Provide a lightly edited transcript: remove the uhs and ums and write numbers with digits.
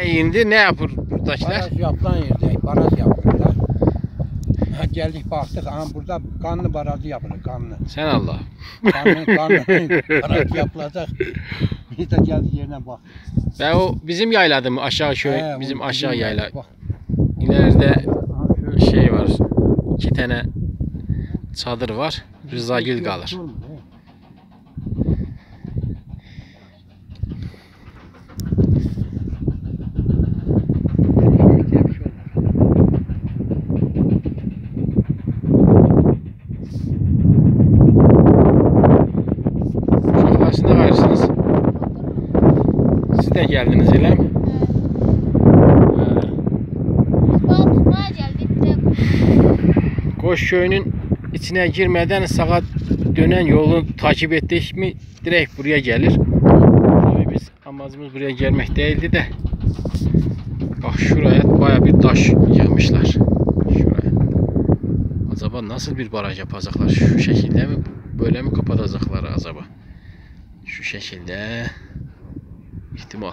İndi ne yapır buradakiler? Baraj yapılan yerde, baraj yapıyorlar. Geldik baktık, aha burada kanlı barajı yapılır, kanlı. Sen Allah. Kanlı baraj yapılacak. Biz de geldik yerine bak. Ve o bizim yayladı mı? Aşağı köy, He, bizim o aşağı bizim yayla. bak. İleride Aha şöyle. şey var. 2 tane çadır var. Rızagil kalır. Uşaqlar ne verirsiniz? Siz de geldiniz elə mi? Qoş köyünün içine girmeden sağa dönen yolu takip ettik mi direkt buraya gelir. Tabii biz amacımız buraya gelmek değildi de. Bak şuraya baya bir taş yığmışlar. Şuraya. Acaba nasıl bir baraj yapacaklar? Şu şekilde mi? Böyle mi kapatacaklar acaba? Şu şekilde ihtimal.